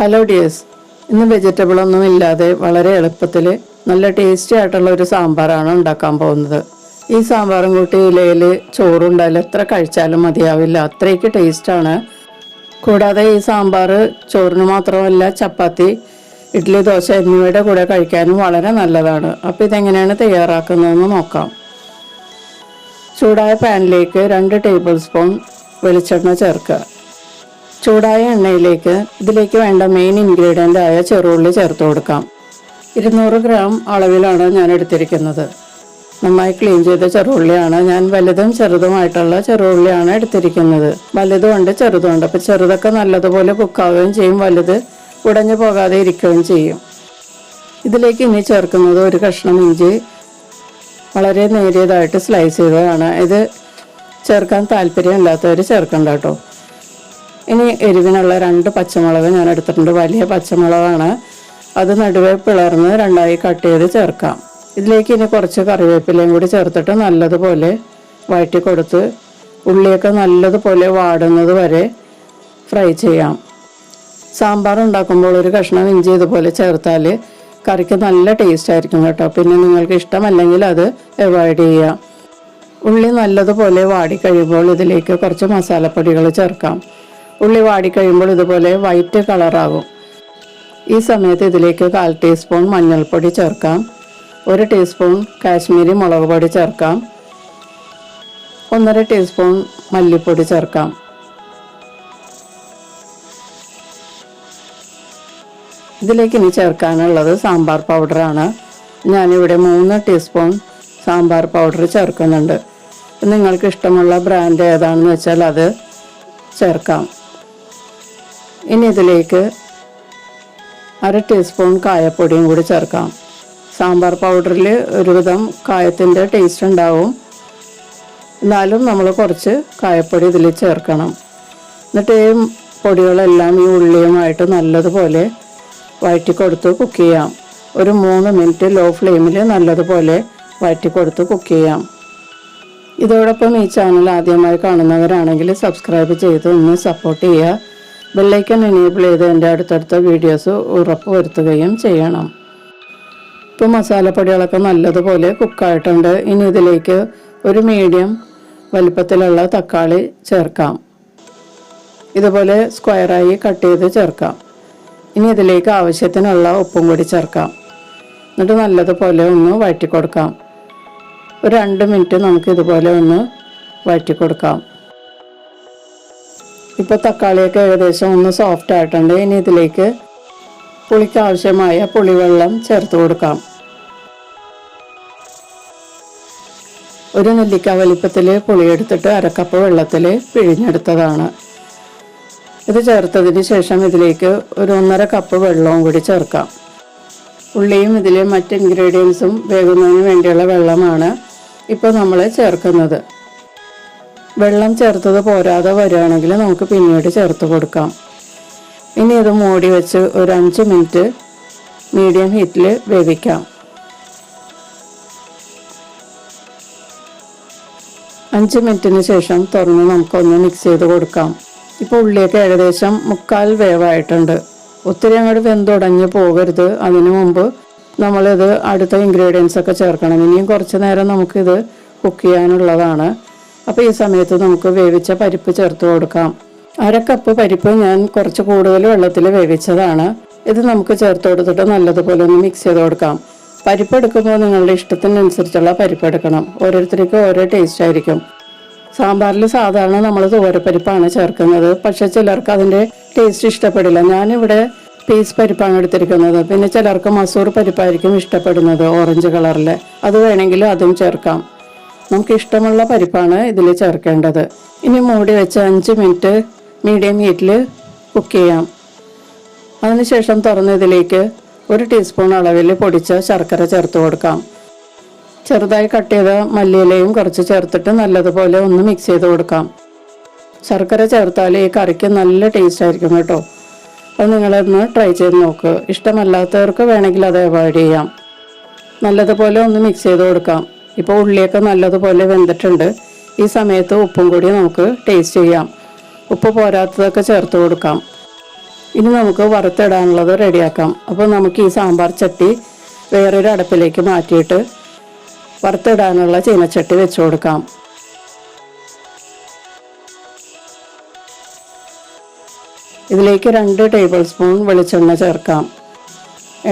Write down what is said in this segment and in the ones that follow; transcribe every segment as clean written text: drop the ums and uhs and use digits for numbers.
Hello dears, ഇന്ന് vegetable ഒന്നും ഇല്ലാതെ വളരെ എളുപ്പത്തിൽ നല്ല ടേസ്റ്റി ആയിട്ടുള്ള ഒരു സാമ്പാറാണ് ഉണ്ടാക്കാൻ പോകുന്നത്. ഈ സാമ്പാറും കൂട്ടി ഇലയിൽ ചോറുണ്ടായാലും എത്ര കഴിച്ചാലും മതിയാവില്ല, അത്രയ്ക്ക് ടേസ്റ്റാണ്. കൂടാതെ ഈ സാമ്പാർ ചോറിന് മാത്രമല്ല, ചപ്പാത്തി, ഇഡ്ഡലി, ദോശ എന്നിവയുടെ കൂടെ കഴിക്കാനും വളരെ നല്ലതാണ്. അപ്പോൾ ഇതെങ്ങനെയാണ് തയ്യാറാക്കുന്നതെന്ന് നോക്കാം. ചൂടായ പാനിലേക്ക് 2 ടേബിൾ സ്പൂൺ വെളിച്ചെണ്ണ ചേർക്കുക. ചൂടായ എണ്ണയിലേക്ക് ഇതിലേക്ക് വേണ്ട മെയിൻ ഇൻഗ്രീഡിയൻ്റ് ആയ ചെറുള്ളി ചേർത്ത് കൊടുക്കാം. 200 ഗ്രാം അളവിലാണ് ഞാൻ എടുത്തിരിക്കുന്നത്. നന്നായി ക്ലീൻ ചെയ്ത ചെറുള്ളിയാണ്. ഞാൻ വലുതും ചെറുതുമായിട്ടുള്ള ചെറുള്ളിയാണ് എടുത്തിരിക്കുന്നത്. വലുതുമുണ്ട്, ചെറുതുമുണ്ട്. അപ്പോൾ ചെറുതൊക്കെ നല്ലതുപോലെ കുക്കാവുകയും ചെയ്യും, വലുത് ഉടഞ്ഞു പോകാതെ ഇരിക്കുകയും ചെയ്യും. ഇതിലേക്ക് ഇനി ചേർക്കുന്നത് ഒരു കഷ്ണം ഇഞ്ചി വളരെ നേരിയതായിട്ട് സ്ലൈസ് ചെയ്തതാണ്. ഇത് ചേർക്കാൻ താല്പര്യമില്ലാത്തവർ ചേർക്കണ്ട കേട്ടോ. ഇനി എരിവിനുള്ള 2 പച്ചമുളക് ഞാൻ എടുത്തിട്ടുണ്ട്. വലിയ പച്ചമുളകാണ്. അത് നടുവേ പിളർന്ന് 2ആയി കട്ട് ചെയ്ത് ചേർക്കാം. ഇതിലേക്ക് ഇനി കുറച്ച് കറിവേപ്പിലയും കൂടി ചേർത്തിട്ട് നല്ലതുപോലെ വഴറ്റി കൊടുത്ത് ഉള്ളിയൊക്കെ നല്ലതുപോലെ വാടുന്നത് വരെ ഫ്രൈ ചെയ്യാം. സാമ്പാർ ഉണ്ടാക്കുമ്പോൾ ഒരു കഷ്ണം ഇഞ്ചി ഇതുപോലെ ചേർത്താൽ കറിക്ക് നല്ല ടേസ്റ്റ് ആയിരിക്കും കേട്ടോ. പിന്നെ നിങ്ങൾക്ക് ഇഷ്ടമല്ലെങ്കിൽ അത് അവോയ്ഡ് ചെയ്യുക. ഉള്ളി നല്ലതുപോലെ വാടിക്കഴിയുമ്പോൾ ഇതിലേക്ക് കുറച്ച് മസാലപ്പൊടികൾ ചേർക്കാം. ഉള്ളി വാടിക്കഴിയുമ്പോൾ ഇതുപോലെ വൈറ്റ് കളറാകും. ഈ സമയത്ത് ഇതിലേക്ക് 1/4 ടീസ്പൂൺ മഞ്ഞൾപ്പൊടി ചേർക്കാം. 1 ടീസ്പൂൺ കാശ്മീരി മുളക് പൊടി ചേർക്കാം. 1.5 ടീസ്പൂൺ മല്ലിപ്പൊടി ചേർക്കാം. ഇതിലേക്ക് ഇനി ചേർക്കാനുള്ളത് സാമ്പാർ പൗഡറാണ്. ഞാനിവിടെ 3 ടീസ്പൂൺ സാമ്പാർ പൗഡർ ചേർക്കുന്നുണ്ട്. നിങ്ങൾക്ക് ഇഷ്ടമുള്ള ബ്രാൻഡ് ഏതാണെന്ന് വെച്ചാൽ അത് ചേർക്കാം. ഇനി ഇതിലേക്ക് 1/2 ടീസ്പൂൺ കായപ്പൊടിയും കൂടി ചേർക്കാം. സാമ്പാർ പൗഡറിൽ ഒരുവിധം കായത്തിൻ്റെ ടേസ്റ്റ് ഉണ്ടാവും, എന്നാലും നമ്മൾ കുറച്ച് കായപ്പൊടി ഇതിൽ ചേർക്കണം. എന്നിട്ട് ഈ പൊടികളെല്ലാം ഈ ഉള്ളിയുമായിട്ട് നല്ലതുപോലെ വഴറ്റി കൊടുത്ത് കുക്ക് ചെയ്യാം. ഒരു 3 മിനിറ്റ് ലോ ഫ്ലെയിമിൽ നല്ലതുപോലെ വഴറ്റി കൊടുത്ത് കുക്ക് ചെയ്യാം. ഇതോടൊപ്പം ഈ ചാനൽ ആദ്യമായി കാണുന്നവരാണെങ്കിൽ സബ്സ്ക്രൈബ് ചെയ്ത് ഒന്ന് സപ്പോർട്ട് ചെയ്യുക. ബെല്ലൈക്കൺ എനേബിൾ ചെയ്ത് എൻ്റെ അടുത്തടുത്ത വീഡിയോസ് ഉറപ്പ് വരുത്തുകയും ചെയ്യണം. ഇപ്പോൾ മസാലപ്പൊടികളൊക്കെ നല്ലതുപോലെ കുക്കായിട്ടുണ്ട്. ഇനി ഇതിലേക്ക് ഒരു മീഡിയം വലിപ്പത്തിലുള്ള തക്കാളി ചേർക്കാം. ഇതുപോലെ സ്ക്വയറായി കട്ട് ചെയ്ത് ചേർക്കാം. ഇനി ഇതിലേക്ക് ആവശ്യത്തിനുള്ള ഉപ്പും കൂടി ചേർക്കാം. എന്നിട്ട് നല്ലതുപോലെ ഒന്ന് വഴറ്റി കൊടുക്കാം. ഒരു 2 മിനിറ്റ് നമുക്ക് ഇതുപോലെ ഒന്ന് വഴറ്റി കൊടുക്കാം. ഇപ്പോൾ തക്കാളിയൊക്കെ ഏകദേശം ഒന്ന് സോഫ്റ്റ് ആയിട്ടുണ്ട്. ഇനി ഇതിലേക്ക് പുളിക്ക് ആവശ്യമായ പുളിവെള്ളം ചേർത്ത് കൊടുക്കാം. 1 നെല്ലിക്ക വലിപ്പത്തിൽ പുളിയെടുത്തിട്ട് 1/2 കപ്പ് വെള്ളത്തിൽ പിഴിഞ്ഞെടുത്തതാണ്. ഇത് ചേർത്തതിന് ശേഷം ഇതിലേക്ക് ഒരു 1.5 കപ്പ് വെള്ളവും കൂടി ചേർക്കാം. ഉള്ളിയും ഇതിലെ മറ്റ് ഇൻഗ്രീഡിയൻസും വേകുന്നതിന് വേണ്ടിയുള്ള വെള്ളമാണ് ഇപ്പോൾ നമ്മൾ ചേർക്കുന്നത്. വെള്ളം ചേർത്തത് പോരാതെ വരികയാണെങ്കിൽ നമുക്ക് പിന്നീട് ചേർത്ത് കൊടുക്കാം. ഇനി ഇത് മൂടി വെച്ച് ഒരു 5 മിനിറ്റ് മീഡിയം ഹീറ്റിൽ വേവിക്കാം. 5 മിനിറ്റിന് ശേഷം തുറന്ന് നമുക്കൊന്ന് മിക്സ് ചെയ്ത് കൊടുക്കാം. ഇപ്പോൾ ഉള്ളിയൊക്കെ ഏകദേശം 1/4 വേവായിട്ടുണ്ട്. ഒത്തിരി അങ്ങോട്ട് വെന്തുടഞ്ഞ് പോകരുത്. അതിനു മുമ്പ് നമ്മളിത് അടുത്ത ഇൻഗ്രീഡിയൻസ് ഒക്കെ ചേർക്കണം. ഇനിയും കുറച്ച് നേരം നമുക്കിത് കുക്ക് ചെയ്യാനുള്ളതാണ്. അപ്പോൾ ഈ സമയത്ത് നമുക്ക് വേവിച്ച പരിപ്പ് ചേർത്ത് കൊടുക്കാം. 1/2 കപ്പ് പരിപ്പ് ഞാൻ കുറച്ച് കൂടുതൽ വെള്ളത്തിൽ വേവിച്ചതാണ്. ഇത് നമുക്ക് ചേർത്ത് കൊടുത്തിട്ട് നല്ലതുപോലെ ഒന്ന് മിക്സ് ചെയ്ത് കൊടുക്കാം. പരിപ്പ് എടുക്കുമ്പോൾ നിങ്ങളുടെ ഇഷ്ടത്തിനനുസരിച്ചുള്ള പരിപ്പ് എടുക്കണം. ഓരോരുത്തർക്കും ഓരോ ടേസ്റ്റ് ആയിരിക്കും. സാമ്പാറിൽ സാധാരണ നമ്മൾ തുവരപ്പരിപ്പാണ് ചേർക്കുന്നത്. പക്ഷെ ചിലർക്ക് അതിൻ്റെ ടേസ്റ്റ് ഇഷ്ടപ്പെടില്ല. ഞാനിവിടെ പീസ് പരിപ്പാണ് എടുത്തിരിക്കുന്നത്. പിന്നെ ചിലർക്ക് മസൂർ പരിപ്പായിരിക്കും ഇഷ്ടപ്പെടുന്നത്, ഓറഞ്ച് കളറിൽ. അത് വേണമെങ്കിൽ അതും ചേർക്കാം. നമുക്ക് ഇഷ്ടമുള്ള പരിപ്പാണ് ഇതിൽ ചേർക്കേണ്ടത്. ഇനി മൂടി വെച്ച് 5 മിനിറ്റ് മീഡിയം ഹീറ്റിൽ കുക്ക് ചെയ്യാം. അതിനുശേഷം തുറന്ന് ഇതിലേക്ക് 1 ടീസ്പൂൺ അളവിൽ പൊടിച്ച ശർക്കര ചേർത്ത് കൊടുക്കാം. ചെറുതായി കട്ട് ചെയ്ത മല്ലിയിലയും കുറച്ച് ചേർത്തിട്ട് നല്ലതുപോലെ ഒന്ന് മിക്സ് ചെയ്ത് കൊടുക്കാം. ശർക്കര ചേർത്താൽ ഈ കറിക്ക് നല്ല ടേസ്റ്റ് ആയിരിക്കും കേട്ടോ. അത് നിങ്ങളൊന്ന് ട്രൈ ചെയ്ത് നോക്ക്. ഇഷ്ടമല്ലാത്തവർക്ക് വേണമെങ്കിൽ അത് അവോയ്ഡ് ചെയ്യാം. നല്ലതുപോലെ ഒന്ന് മിക്സ് ചെയ്ത് കൊടുക്കാം. ഇപ്പോൾ ഉള്ളിയൊക്കെ നല്ലതുപോലെ വെന്തിട്ടുണ്ട്. ഈ സമയത്ത് ഉപ്പും കൂടി നമുക്ക് ടേസ്റ്റ് ചെയ്യാം. ഉപ്പ് പോരാത്തതൊക്കെ ചേർത്ത് കൊടുക്കാം. ഇനി നമുക്ക് വറുത്തിടാനുള്ളത് റെഡിയാക്കാം. അപ്പോൾ നമുക്ക് ഈ സാമ്പാർ ചട്ടി വേറൊരു അടുപ്പിലേക്ക് മാറ്റിയിട്ട് വറുത്തിടാനുള്ള ചീനച്ചട്ടി വെച്ച് കൊടുക്കാം. ഇതിലേക്ക് 2 ടേബിൾ സ്പൂൺ വെളിച്ചെണ്ണ ചേർക്കാം.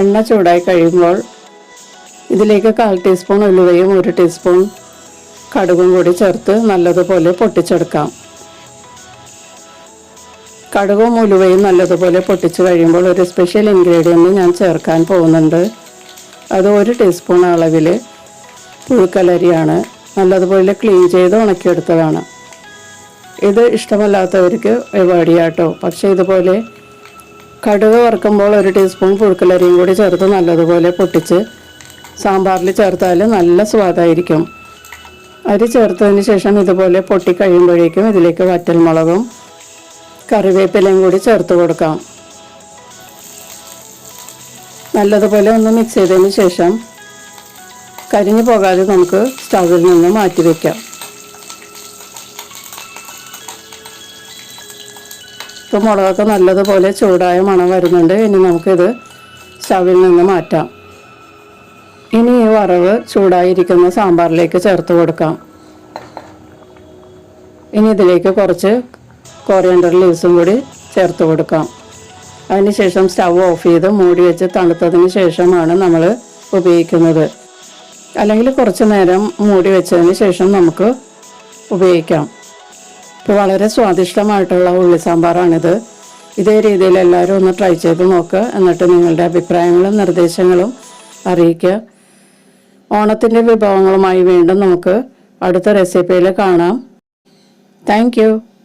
എണ്ണ ചൂടായി കഴിയുമ്പോൾ ഇതിലേക്ക് 1/4 ടീസ്പൂൺ ഉലുവയും 1 ടീസ്പൂൺ കടുകും കൂടി ചേർത്ത് നല്ലതുപോലെ പൊട്ടിച്ചെടുക്കാം. കടുകും ഉലുവയും നല്ലതുപോലെ പൊട്ടിച്ച് കഴിയുമ്പോൾ ഒരു സ്പെഷ്യൽ ഇൻഗ്രീഡിയൻറ്റ് ഞാൻ ചേർക്കാൻ പോകുന്നുണ്ട്. അത് 1 ടീസ്പൂൺ അളവിൽ പുഴുക്കലരിയാണ്. നല്ലതുപോലെ ക്ലീൻ ചെയ്ത് ഉണക്കിയെടുത്തതാണ്. ഇത് ഇഷ്ടമല്ലാത്തവർക്ക് അവോയ്ഡ് ചെയ്യാം കേട്ടോ. പക്ഷേ ഇതുപോലെ കടുക് വറുക്കുമ്പോൾ 1 ടീസ്പൂൺ പുഴുക്കലരിയും കൂടി ചേർത്ത് നല്ലതുപോലെ പൊട്ടിച്ച് സാമ്പാറിൽ ചേർത്താൽ നല്ല സ്വാദായിരിക്കും. അരി ചേർത്തതിന് ശേഷം ഇതുപോലെ പൊട്ടിക്കഴിയുമ്പോഴേക്കും ഇതിലേക്ക് വറ്റൽമുളകും കറിവേപ്പിലയും കൂടി ചേർത്ത് കൊടുക്കാം. നല്ലതുപോലെ ഒന്ന് മിക്സ് ചെയ്തതിന് ശേഷം കരിഞ്ഞു പോകാതെ നമുക്ക് സ്റ്റൗവിൽ നിന്ന് മാറ്റി വയ്ക്കാം. ഇപ്പോൾ മുളകൊക്കെ നല്ലതുപോലെ ചൂടായ മണം വരുന്നുണ്ട്. ഇനി നമുക്കിത് സ്റ്റൗവിൽ നിന്ന് മാറ്റാം. ഇനി ഈ വറവ് ചൂടായിരിക്കുന്ന സാമ്പാറിലേക്ക് ചേർത്ത് കൊടുക്കാം. ഇനി ഇതിലേക്ക് കുറച്ച് കോറിയൻഡർ ലീവ്സും കൂടി ചേർത്ത് കൊടുക്കാം. അതിനുശേഷം സ്റ്റൗ ഓഫ് ചെയ്ത് മൂടി വെച്ച് തണുത്തതിന് ശേഷമാണ് നമ്മൾ ഉപയോഗിക്കുന്നത്. അല്ലെങ്കിൽ കുറച്ച് നേരം മൂടി വെച്ചതിന് ശേഷം നമുക്ക് ഉപയോഗിക്കാം. ഇപ്പോൾ വളരെ സ്വാദിഷ്ടമായിട്ടുള്ള ഉള്ളി സാമ്പാറാണിത്. ഇതേ രീതിയിൽ എല്ലാവരും ഒന്ന് ട്രൈ ചെയ്ത് നോക്കുക. എന്നിട്ട് നിങ്ങളുടെ അഭിപ്രായങ്ങളും നിർദ്ദേശങ്ങളും അറിയിക്കുക. ഓണത്തിൻ്റെ വിഭവങ്ങളുമായി വീണ്ടും നമുക്ക് അടുത്ത റെസിപ്പിയിൽ കാണാം. Thank you.